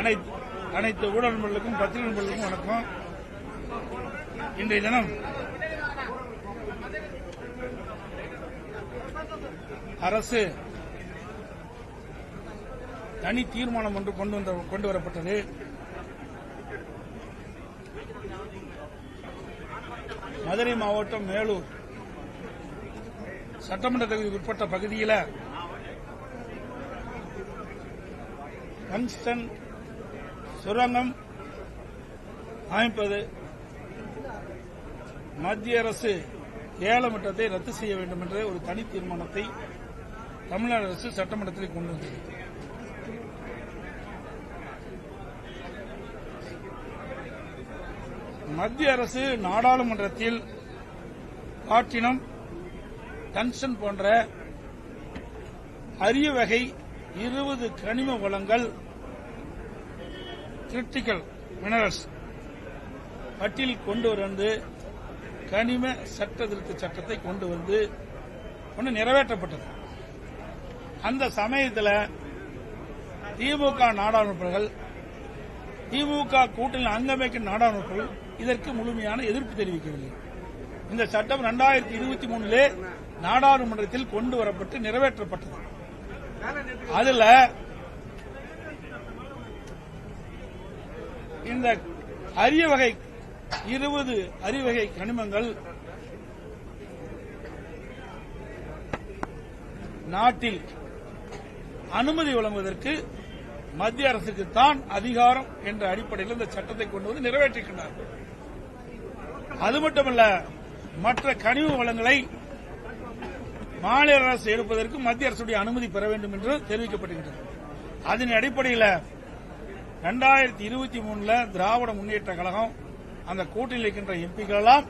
அனைத்து ஊடக நண்பர்களுக்கும் பத்திரிகை நண்பர்களுக்கும் வணக்கம். இன்றைய தினம் அரசு தனி தீர்மானம் ஒன்று கொண்டு வரப்பட்டது. மதுரை மாவட்டம் மேலூர் சட்டமன்ற தொகுதிக்கு உட்பட்ட பகுதியில் டங்ஸ்டன் சுரங்கம் அமைப்பது மத்திய அரசு ஏலமிட்டத்தை ரத்து செய்ய வேண்டும் என்ற ஒரு தனி தீர்மானத்தை தமிழ்நாடு அரசு சட்டமன்றத்தில் கொண்டு வந்தது. மத்திய அரசு நாடாளுமன்றத்தில் பிளாட்டினம், டங்ஸ்டன் போன்ற அரிய வகை 20 கனிம வளங்கள் கிரிட்டிக்கல் மினரல்ஸ் பட்டியல் கொண்டு வந்து கனிம சட்ட திருத்த சட்டத்தை கொண்டு வந்து நிறைவேற்றப்பட்டது. அந்த சமயத்தில் திமுக நாடாளுமன்றங்கள், திமுக கூட்டணி அங்கமைக்கும் நாடாளுமன்றங்கள் இதற்கு முழுமையான எதிர்ப்பு தெரிவிக்கவில்லை. இந்த சட்டம் 2023 நாடாளுமன்றத்தில் கொண்டு வரப்பட்டு நிறைவேற்றப்பட்டது. அதுல இந்த அரிய வகை 20 அரிய வகை கனிமங்கள் நாட்டில் அனுமதி வழங்குவதற்கு மத்திய அரசுக்கு தான் அதிகாரம் என்ற அடிப்படையில் இந்த சட்டத்தை கொண்டு வந்து நிறைவேற்றிருக்கிறார்கள். அது மட்டுமல்ல, மற்ற கனிம வளங்களை மாநில அரசு எடுப்பதற்கு மத்திய அரசுடைய அனுமதி பெற வேண்டும் என்று தெரிவிக்கப்பட்டிருக்கிறது. அதன் அடிப்படையில் 2023 திராவிட முன்னேற்ற கழகம் அந்த கூட்டணியில் இருக்கின்ற எம்பிக்கள் எல்லாம்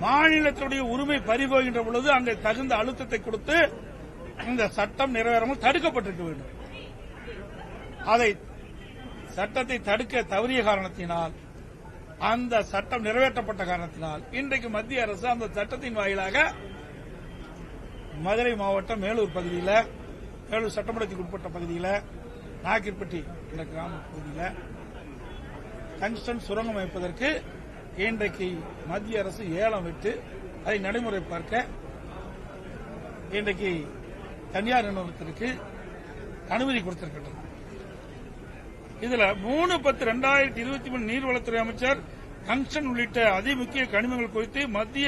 மாநிலத்துடைய உரிமை பறிபோகின்ற பொழுது அங்கே தகுந்த அழுத்தத்தை கொடுத்து இந்த சட்டம் நிறைவேறாமல் தடுக்கப்பட்டிருக்க வேண்டும். அதை சட்டத்தை தடுக்க தவறிய காரணத்தினால், அந்த சட்டம் நிறைவேற்றப்பட்ட காரணத்தினால் இன்றைக்கு மத்திய அரசு அந்த சட்டத்தின் வாயிலாக மதுரை மாவட்டம் மேலூர் பகுதியில், மேலூர் சட்டமன்றத்துக்கு உட்பட்ட பகுதியில், நாக்கிற்பட்டி என்ற கிராம பகுதியில் டங்ஸ்டன் சுரங்கம் அமைப்பதற்கு இன்றைக்கு மத்திய அரசு ஏலம் விட்டு அதை நடைமுறை பார்க்க இன்றைக்கு தனியார் நிறுவனத்திற்கு அனுமதி கொடுத்திருக்கிறது. இதுல 3/10/2023 நீர்வளத்துறை அமைச்சர் டங்ஸ்டன் உள்ளிட்ட அதிமுக்கிய கனிமங்கள் குறித்து மத்திய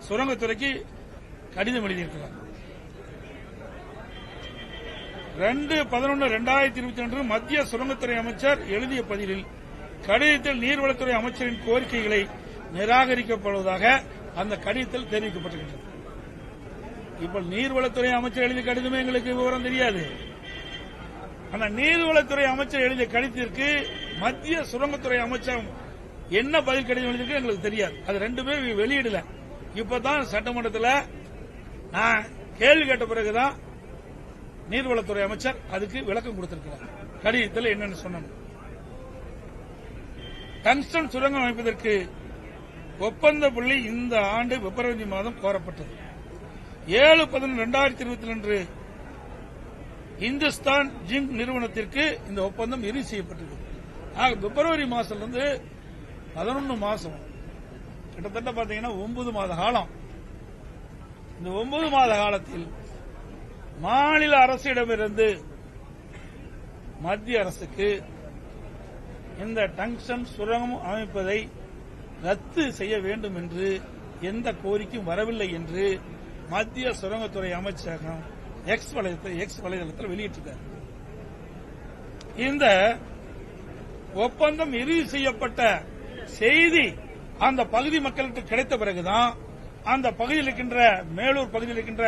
சுரங்கத்துறைக்கு கடிதம் எழுதியிருக்கிறார். 2/11/2022 மத்திய சுரங்கத்துறை அமைச்சர் எழுதிய பதிலில் கடிதத்தில் நீர்வளத்துறை அமைச்சரின் கோரிக்கைகளை நிராகரிக்கப்படுவதாக அந்த கடிதத்தில் தெரிவிக்கப்பட்டிருக்கிறது. இப்ப நீர்வளத்துறை அமைச்சர் எழுதிய கடிதமே எங்களுக்கு விவரம் தெரியாது. ஆனால் நீர்வளத்துறை அமைச்சர் எழுதிய கடிதத்திற்கு மத்திய சுரங்கத்துறை அமைச்சர் என்ன பதில் கடிதம் எழுதியிருக்கு எங்களுக்கு தெரியாது. அது ரெண்டுமே வெளியிடல. இப்பதான் சட்டமன்றத்தில் நான் கேள்வி கேட்ட பிறகுதான் நீர்வளத்துறை அமைச்சர் அதுக்கு விளக்கம் கொடுத்திருக்கிறார். கடிதத்தில் என்னன்னு சொன்னோம். டங்ஸ்டன் சுரங்கம் அமைப்பதற்கு ஒப்பந்த புள்ளி இந்த ஆண்டு பிப்ரவரி மாதம் கோரப்பட்டது. 7/11/2022 இந்துஸ்தான் ஜிங்க் நிறுவனத்திற்கு இந்த ஒப்பந்தம் இறுதி செய்யப்பட்டது. பிப்ரவரி மாசத்திலிருந்து 11 மாசம், கிட்டத்தட்ட பாத்தீங்கன்னா 9 மாத காலம். இந்த 9 மாத காலத்தில் மாநில அரசிடமிருந்து மத்திய அரசுக்கு இந்த டங்ஸ்டன் சுரங்கம் அமைப்பதை ரத்து செய்ய வேண்டும் என்று எந்த கோரிக்கையும் வரவில்லை என்று மத்திய சுரங்கத்துறை அமைச்சகம் எக்ஸ் வலைதளத்தில் வெளியிட்டிருக்கார். இந்த ஒப்பந்தம் இறுதி செய்யப்பட்ட செய்தி அந்த பகுதி மக்களுக்கு கிடைத்த பிறகுதான் அந்த பகுதியில் இருக்கின்ற மேலூர் பகுதியில் இருக்கின்ற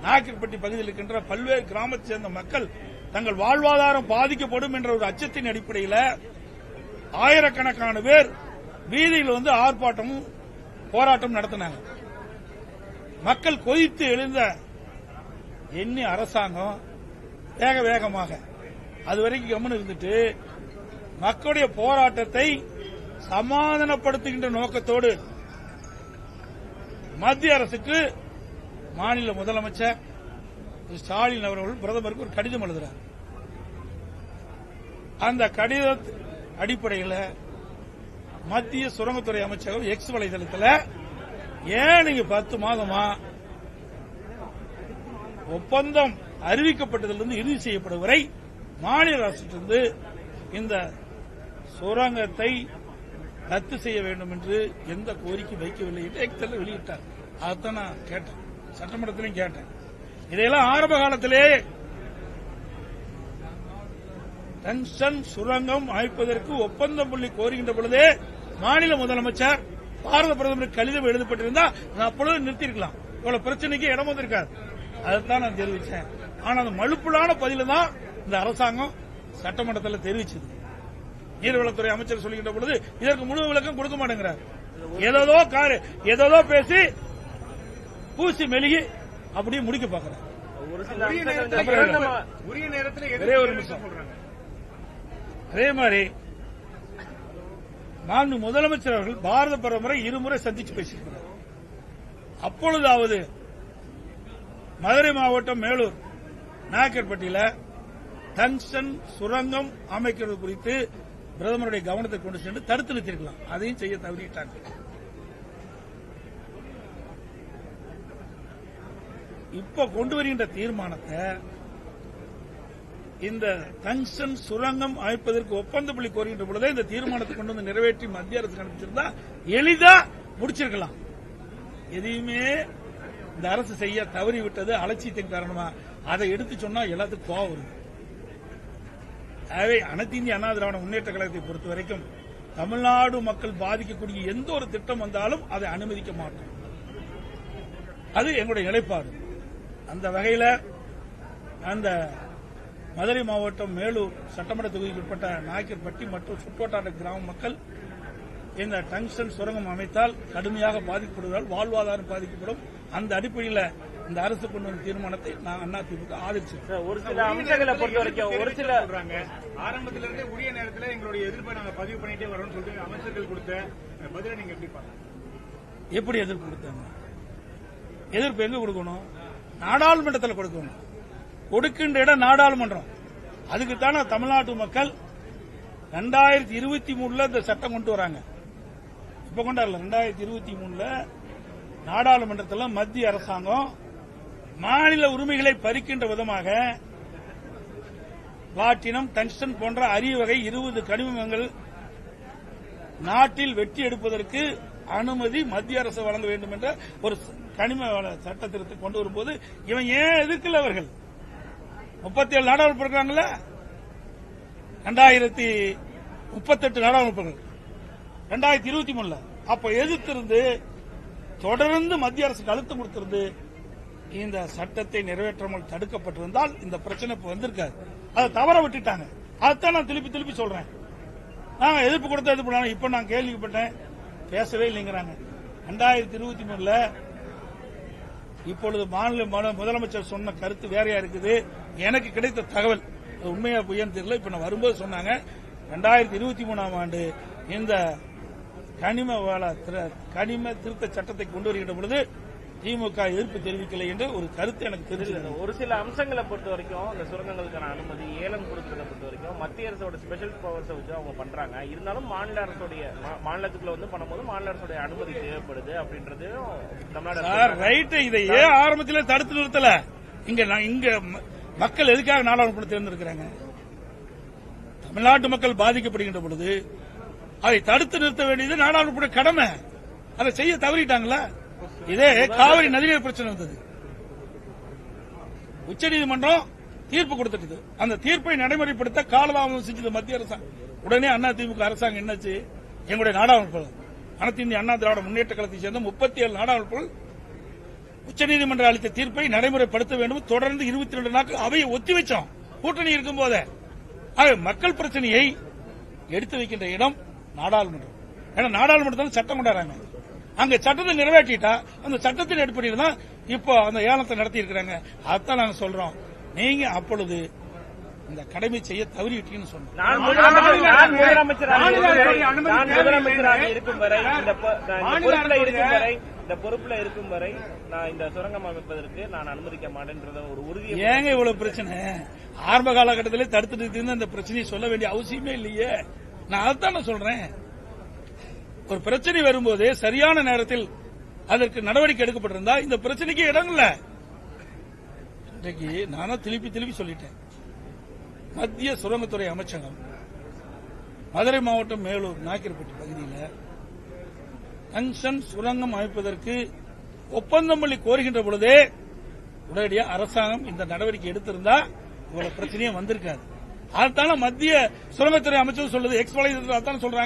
நாக்கிற்பட்டி பகுதியில் இருக்கின்ற பல்வேறு கிராமத்தைச் சேர்ந்த மக்கள் தங்கள் வாழ்வாதாரம் பாதிக்கப்படும் என்ற ஒரு அச்சத்தின் அடிப்படையில் ஆயிரக்கணக்கான பேர் வீதியில் வந்து ஆர்ப்பாட்டமும் போராட்டம் நடத்தினாங்க. மக்கள் கொதித்து எழுந்த எண்ணி அரசாங்கம் வேக வேகமாக அதுவரைக்கும் கவனம் இருந்துட்டு மக்களுடைய போராட்டத்தை சமாதானப்படுத்துகின்ற நோக்கத்தோடு மத்திய அரசுக்கு மாநில முதலமைச்சர் ஸ்டாலின் அவர்கள் பிரதமருக்கு ஒரு கடிதம் எழுதுகிறார். அந்த கடித அடிப்படையில் மத்திய சுரங்கத்துறை அமைச்சகம் எக்ஸ் வலைதளத்தில் ஏன் நீங்க 10 மாதமா ஒப்பந்தம் அறிவிக்கப்பட்டதிலிருந்து இறுதி செய்யப்படும் வரை மாநில அரசிலிருந்து இந்த சுரங்கத்தை ரத்து செய்ய வேண்டும் என்று எந்த கோரிக்கை வைக்கவில்லை என்று எக்ஸில் வெளியிட்டார். அதைத்தான் நான் கேட்டேன், சட்டமன்றத்திலையும் கேட்டேன். இதையெல்லாம் ஆரம்ப காலத்திலே டங்ஸ்டன் சுரங்கம் அமைப்பதற்கு ஒப்பந்தம் புள்ளி கோருகின்ற பொழுதே மாநில முதலமைச்சர் பாரத பிரதமருக்கு கடிதம் எழுதப்பட்டிருந்தா நான் அப்பொழுது நிறுத்திருக்கலாம், இவ்வளவு பிரச்சனைக்கு இடம் வந்திருக்காது. அதைத்தான் நான் தெரிவித்தேன். ஆனா அந்த மழுப்பலான பதில தான் இந்த அரசாங்கம் சட்டமன்றத்தில் தெரிவிச்சது. நீர்வளத்துறை அமைச்சர் சொல்கின்ற பொழுது இதற்கு முழு விளக்கம் கொடுக்க மாட்டேங்கிறார். ஏதோ பேசி பூசி மெழுகி அப்படியே முடிக்க பாக்குறார். அதே மாதிரி மாண்பு முதலமைச்சர் அவர்கள் பாரத பிரதமரை இருமுறை சந்திச்சு பேசியிருக்கிறார். அப்பொழுதாவது மதுரை மாவட்டம் மேலூர் நாயக்கர்பட்டியில டங்ஸ்டன் சுரங்கம் அமைக்கிறது குறித்து பிரதமருடைய கவனத்தை கொண்டு சென்று தடுத்து நிறுத்திருக்கலாம். அதையும் செய்ய தவறிட்டாங்க. இப்ப கொண்டு வருகின்ற தீர்மானத்தை இந்த டங்ஸ்டன் சுரங்கம் அமைப்பதற்கு ஒப்பந்த புள்ளி கோருகின்ற பொழுதே இந்த தீர்மானத்தை கொண்டு வந்து நிறைவேற்றி மத்திய அரசு அனுப்பிச்சிருந்தா எளிதா முடிச்சிருக்கலாம். எதையுமே இந்த அரசு செய்ய தவறிவிட்டது அலட்சியத்தின் காரணமா. அதை எடுத்து சொன்னா எல்லாத்துக்கும் கோவம் வருது. ஆகவே அனைத்து இந்திய அண்ணா திராவிட முன்னேற்ற கழகத்தை பொறுத்த வரைக்கும் தமிழ்நாடு மக்கள் பாதிக்கக்கூடிய எந்த ஒரு திட்டம் வந்தாலும் அதை அனுமதிக்க மாட்டோம். அது எங்களுடைய நிலைப்பாடு. அந்த வகையில் அந்த மதுரை மாவட்டம் மேலூர் சட்டமன்ற தொகுதிக்கு உட்பட்ட நாயக்கர்பட்டி மற்றும் சுற்றுவட்டார கிராம மக்கள் இந்த டங்ஸ்டன் சுரங்கம் அமைத்தால் கடுமையாக பாதிக்கப்படுவதால் வாழ்வாதாரம் பாதிக்கப்படும். அந்த அடிப்படையில் இந்த அரசு கொண்டு வந்த தீர்மானத்தை நான் அதிமுக ஆதரிச்சு. ஒரு சில அம்சங்களை பொறுத்த வரைக்கும் ஒரு சில ஆரம்பத்திலிருந்தே உரிய நேரத்தில் எங்களுடைய எதிர்ப்பை நாங்கள் பதிவு பண்ணிட்டே வரோம்னு சொல்லிட்டு அமைச்சர்கள் கொடுத்த பதிலை நீங்க எப்படி பாருங்க? எப்படி எதிர்ப்பு கொடுத்தாங்க? எதிர்ப்பு எங்க கொடுக்கணும்? நாடாளுமன்றத்தில் கொடுக்கணும். கொடுக்கின்ற இடம் நாடாளுமன்றம். அதுக்குத்தான தமிழ்நாட்டு மக்கள் 2023 இந்த சட்டம் கொண்டு வராங்க. இப்ப கொண்டாடல 2023 நாடாளுமன்றத்தில் மத்திய அரசாங்கம் மாநில உரிமைகளை பறிக்கின்ற விதமாக பிளாட்டினம், டங்ஸ்டன் போன்ற அரிய வகை 20 கனிமங்கள் நாட்டில் வெட்டி எடுப்பதற்கு அனுமதி மத்திய அரசு வழங்க வேண்டும் என்ற ஒரு கனிம சட்ட திருத்தத்தை கொண்டு வரும்போது இவன் ஏன் எதிர்க்கல? அவர்கள் 37 நாடாளுமன்ற இருக்காங்கல்ல, 2038 நாடாளுமன்ற 2023 அப்ப எதிர்த்திருந்து தொடர்ந்து மத்திய அரசுக்கு அழுத்தம் கொடுத்திருந்து இந்த சட்டத்தை நிறைவேற்றாமல் தடுக்கப்பட்டிருந்தால் இந்த பிரச்சனை இப்ப வந்திருக்காது. அதை தவற விட்டுட்டாங்க. அதைத்தான் நான் திருப்பி சொல்றேன். நாங்க எதிர்ப்பு கொடுத்த எதிர்ப்பு இப்ப நான் கேள்விப்பட்டேன், பேசவே இல்லைங்கிறாங்க. 2023 இப்பொழுது மாநில முதலமைச்சர் சொன்ன கருத்து வேறையா இருக்குது. எனக்கு கிடைத்த தகவல் உண்மையா பொய்யான்னு தெரியல. இப்ப நான் வரும்போது சொன்னாங்க 2023 ஆண்டு இந்த கனிம திருத்த சட்டத்தை கொண்டு வருகின்ற பொழுது திமுக எதிர்ப்பு தெரிவிக்கலை என்று ஒரு கருத்து எனக்கு தெரிஞ்சது. ஒரு சில அம்சங்களை பொறுத்த வரைக்கும் இந்த சுரங்கங்களுக்கான அனுமதி ஏலம் கொடுக்கறத பொறுத்த வரைக்கும் மத்திய அரசோட ஸ்பெஷல் பவர்ஸ் வச்சு அவங்க பண்றாங்க. இருந்தாலும் மாநில அரசுடைய மாநிலத்துக்குள்ள வந்து பண்ணும்போது மாநில அரசுடைய அனுமதி தேவைப்படுது அப்படின்றது தமிழ்நாடு ரைட். இதை ஏன் ஆரம்பத்திலே தடுத்து நிறுத்தல? இங்க மக்கள் எதுக்காக நாடாளுமன்றத்தை தேர்ந்தெடுக்கிறாங்க? தமிழ்நாட்டு மக்கள் பாதிக்கப்படுகின்ற பொழுது அதை தடுத்து நிறுத்த வேண்டியது நாடாளுமன்ற கடமை. அதை செய்ய தவறிட்டாங்களா? இதே காவிரி நதிநீர் பிரச்சனை வந்தது. உச்சநீதிமன்றம் தீர்ப்பு கொடுத்துட்டு அந்த தீர்ப்பை நடைமுறைப்படுத்த காலதாமதம் செஞ்சது மத்திய அரசாங்கம். உடனே அதிமுக அரசாங்கம் என்னாச்சு? எங்களுடைய நாடாளுமன்ற அனைத்து இந்திய அண்ணா திராவிட முன்னேற்ற கழகத்தை சேர்ந்த 37 நாடாளுமன்ற உச்சநீதிமன்றம் அளித்த தீர்ப்பை நடைமுறைப்படுத்த வேண்டும். தொடர்ந்து 22 நாட்கள் அவையை ஒத்தி வச்சோம், கூட்டணி இருக்கும் போதே. மக்கள் பிரச்சனையை எடுத்து வைக்கின்ற இடம் நாடாளுமன்றம். ஏன்னா நாடாளுமன்றத்தில் சட்டம் கொண்டாடுறாங்க. அங்க சட்டத்தை நிறைவேற்றிட்டா அந்த சட்டத்தின் அடிப்படையில் தான் இப்போ அந்த ஏலத்தை நடத்தி இருக்கிறாங்க. அதான் நாங்க சொல்றோம், நீங்க அப்பொழுது இந்த கடமை செய்ய தவறிவிட்டீங்கன்னு சொன்னோம். நான் முதலமைச்சராக இருக்கும் வரை இந்த பொறுப்புல இருக்கும் வரை நான் இந்த சுரங்கம் அமைப்பதற்கு நான் அனுமதிக்க மாட்டேன்றத ஒரு உறுதியை ஏங்க இவ்வளவு பிரச்சனை ஆரம்ப காலகட்டத்திலே தடுத்துட்டு அந்த பிரச்சனையை சொல்ல வேண்டிய அவசியமே இல்லையே. நான் அதைத்தான் நான் சொல்றேன். ஒரு பிரச்சனை வரும்போது சரியான நேரத்தில் அதற்கு நடவடிக்கை எடுக்கப்பட்டிருந்தா இந்த பிரச்சனைக்கு இடம் இல்ல. இன்றைக்கு நானும் திருப்பி சொல்லிட்டேன். மத்திய சுரங்கத்துறை அமைச்சகம் மதுரை மாவட்டம் மேலூர் நாக்கிரப்பட்டி பகுதியில் ஜங்ஷன் சுரங்கம் அமைப்பதற்கு ஒப்பந்தம் பண்ணி கோருகின்ற பொழுதே உடனடியாக அரசாங்கம் இந்த நடவடிக்கை எடுத்திருந்தா இவ்வளவு பிரச்சனையே வந்திருக்காது. அதுதான மத்திய சுரங்கத்துறை அமைச்சர் சொல்லுது. எக்ஸ்பளைசர் சொல்றாங்க.